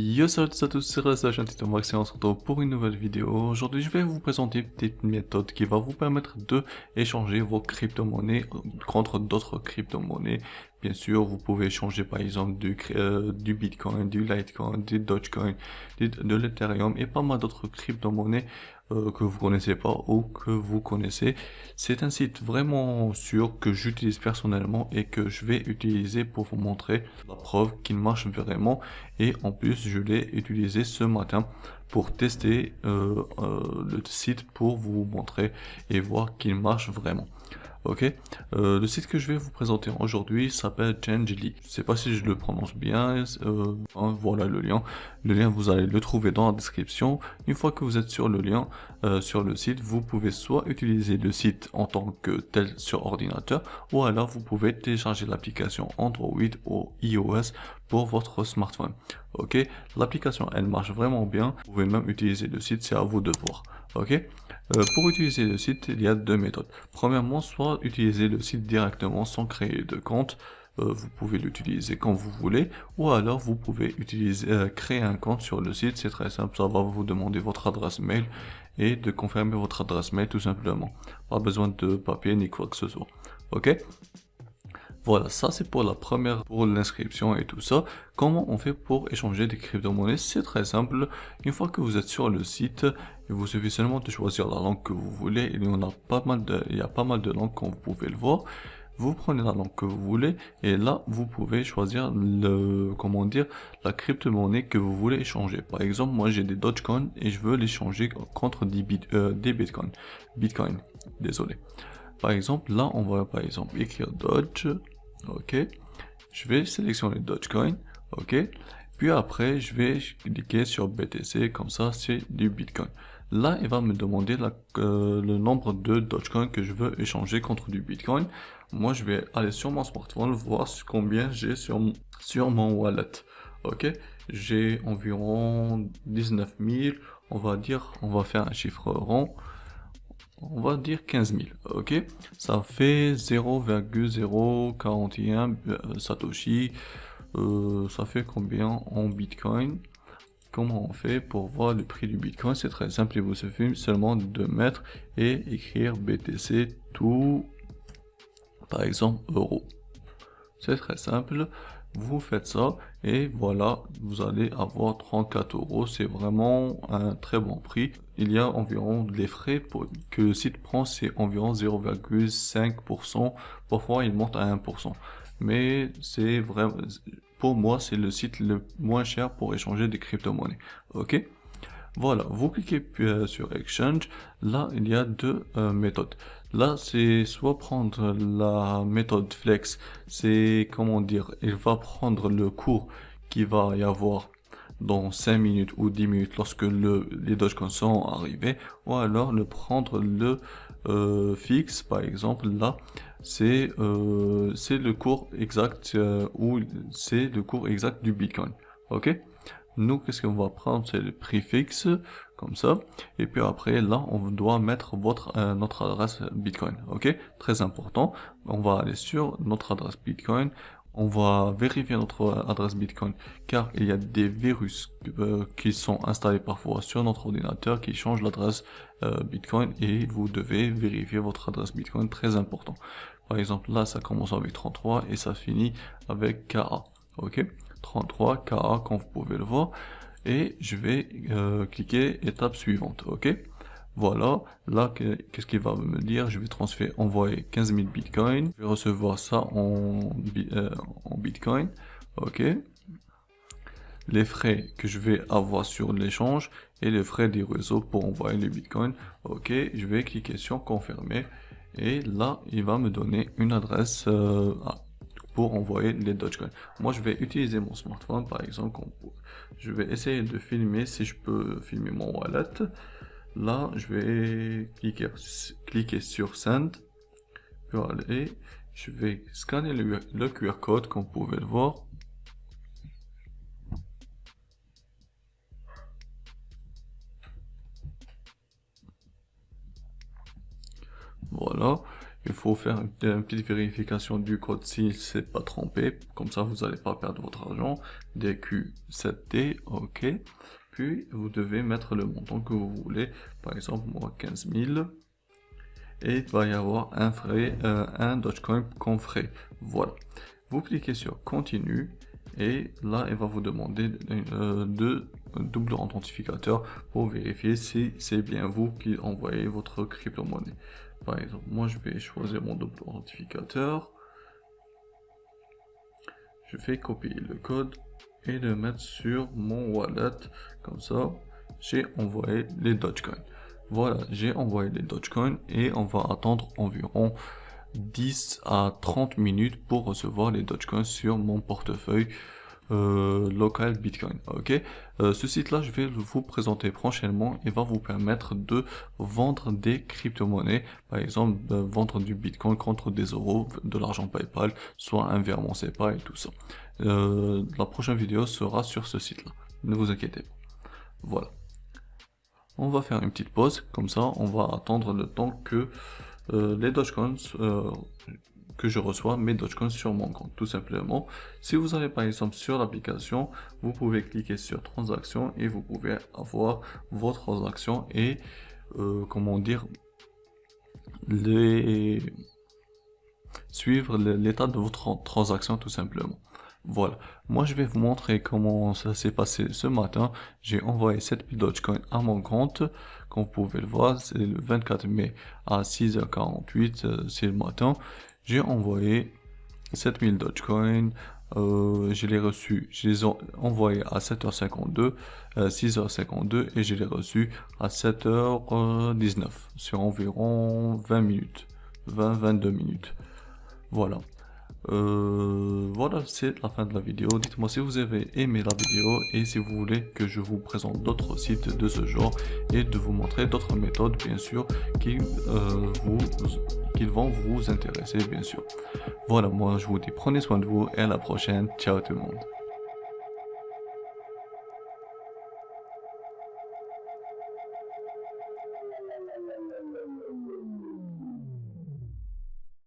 Yo, salut à tous, c'est Reza, Tito Max et on se retrouve pour une nouvelle vidéo. Aujourd'hui, je vais vous présenter une petite méthode qui va vous permettre de échanger vos crypto-monnaies contre d'autres crypto-monnaies. Bien sûr, vous pouvez échanger par exemple du Bitcoin, du Litecoin, du Dogecoin, de l'Ethereum et pas mal d'autres crypto-monnaies que vous connaissez pas ou que vous connaissez. C'est un site vraiment sûr que j'utilise personnellement et que je vais utiliser pour vous montrer la preuve qu'il marche vraiment. Et en plus, je l'ai utilisé ce matin pour tester le site pour vous montrer et voir qu'il marche vraiment. Ok, le site que je vais vous présenter aujourd'hui s'appelle Changelly. Je sais pas si je le prononce bien. Voilà le lien. Le lien, vous allez le trouver dans la description. Une fois que vous êtes sur le lien, sur le site, vous pouvez soit utiliser le site en tant que tel sur ordinateur, ou alors vous pouvez télécharger l'application Android ou iOS pour votre smartphone. Ok, l'application elle marche vraiment bien. Vous pouvez même utiliser le site, c'est à vous de voir. Ok. Pour utiliser le site, il y a deux méthodes. Premièrement, soit utiliser le site directement sans créer de compte. Vous pouvez l'utiliser quand vous voulez, ou alors vous pouvez créer un compte sur le site. C'est très simple, ça va vous demander votre adresse mail et de confirmer votre adresse mail tout simplement. Pas besoin de papier ni quoi que ce soit. Ok? Voilà, ça c'est pour pour l'inscription et tout ça. Comment on fait pour échanger des crypto-monnaies? C'est très simple. Une fois que vous êtes sur le site, il vous suffit seulement de choisir la langue que vous voulez. Il y a pas mal de langues comme vous pouvez le voir. Vous prenez la langue que vous voulez et là vous pouvez choisir la crypto-monnaie que vous voulez échanger. Par exemple, moi j'ai des Dogecoin et je veux l'échanger contre des Bitcoin. Désolé. Par exemple, là on va par exemple écrire Doge. Ok, je vais sélectionner Dogecoin, ok, puis après je vais cliquer sur BTC, comme ça c'est du Bitcoin. Là il va me demander le nombre de Dogecoin que je veux échanger contre du Bitcoin. Moi je vais aller sur mon smartphone voir combien j'ai sur mon wallet. Ok, j'ai environ 19 000, on va faire un chiffre rond. On va dire 15 000, ok? Ça fait 0,041 Satoshi. Ça fait combien en Bitcoin? Comment on fait pour voir le prix du Bitcoin? C'est très simple, il vous suffit seulement de mettre et écrire BTC tout, par exemple, euros. C'est très simple. Vous faites ça et voilà, vous allez avoir 34 euros. C'est vraiment un très bon prix. Il y a environ les frais que le site prend, c'est environ 0,5%. Parfois, il monte à 1%. Mais c'est vraiment, pour moi, c'est le site le moins cher pour échanger des crypto-monnaies. Ok? Voilà, vous cliquez sur Exchange. Là, il y a deux méthodes. Là, c'est soit prendre la méthode Flex, c'est comment dire, il va prendre le cours qui va y avoir dans 5 minutes ou 10 minutes lorsque les Dogecoins sont arrivés, ou alors prendre le fixe, par exemple, là, c'est le cours exact ou c'est le cours exact du Bitcoin. Ok? Nous, qu'est-ce qu'on va prendre? C'est le prix fixe, comme ça. Et puis après, là, on doit mettre notre adresse Bitcoin. Ok? Très important. On va aller sur notre adresse Bitcoin. On va vérifier notre adresse Bitcoin, car il y a des virus qui sont installés parfois sur notre ordinateur qui changent l'adresse Bitcoin et vous devez vérifier votre adresse Bitcoin. Très important. Par exemple, là, ça commence avec 33 et ça finit avec KA. Ok? 33 KA comme vous pouvez le voir et je vais cliquer étape suivante. Ok, voilà, là qu'est-ce qu'il va me dire? Je vais envoyer 15 000 bitcoins, je vais recevoir ça en bitcoin. Ok, les frais que je vais avoir sur l'échange et les frais des réseaux pour envoyer les bitcoins. Ok, je vais cliquer sur confirmer et là il va me donner une adresse pour envoyer les Dogecoin. Moi, je vais utiliser mon smartphone, par exemple. Je vais essayer de filmer si je peux filmer mon wallet. Là, je vais cliquer sur Send. Voilà, et je vais scanner le QR code, comme vous pouvez le voir. Voilà. il faut faire une petite vérification du code si c'est pas trompé, comme ça vous n'allez pas perdre votre argent. DQ7D, ok. Puis vous devez mettre le montant que vous voulez, par exemple moi 15 000. Et il va y avoir un Dogecoin comme frais. Voilà. Vous cliquez sur continue et là il va vous demander de double authentificateur pour vérifier si c'est bien vous qui envoyez votre crypto-monnaie. Par exemple, moi je vais choisir mon double authentificateur. Je fais copier le code et le mettre sur mon wallet. Comme ça, j'ai envoyé les Dogecoin. Voilà, j'ai envoyé les Dogecoin et on va attendre environ 10 à 30 minutes pour recevoir les Dogecoin sur mon portefeuille local Bitcoin. Ok, ce site là je vais vous présenter prochainement et va vous permettre de vendre des crypto-monnaies, par exemple vendre du Bitcoin contre des euros, de l'argent PayPal, soit un virement SEPA et tout ça. La prochaine vidéo sera sur ce site là, ne vous inquiétez pas. Voilà, on va faire une petite pause, comme ça on va attendre le temps que les Dogecoins que je reçois mes Dogecoins sur mon compte, tout simplement. Si vous allez par exemple sur l'application, vous pouvez cliquer sur transactions et vous pouvez avoir vos transactions et comment dire, suivre l'état de votre transaction tout simplement. Voilà, moi je vais vous montrer comment ça s'est passé ce matin. J'ai envoyé 7000 Dogecoin à mon compte, comme vous pouvez le voir, c'est le 24 mai à 6h48, c'est le matin. J'ai envoyé 7000 Dogecoin, je les reçus, je les ai envoyés à 7h52, 6h52 et je les reçus à 7h19, sur environ 20 minutes, 20-22 minutes. Voilà. Voilà, c'est la fin de la vidéo. Dites-moi si vous avez aimé la vidéo et si vous voulez que je vous présente d'autres sites de ce genre et de vous montrer d'autres méthodes, bien sûr, qui vont vous intéresser, bien sûr. Voilà, moi je vous dis prenez soin de vous et à la prochaine. Ciao tout le monde.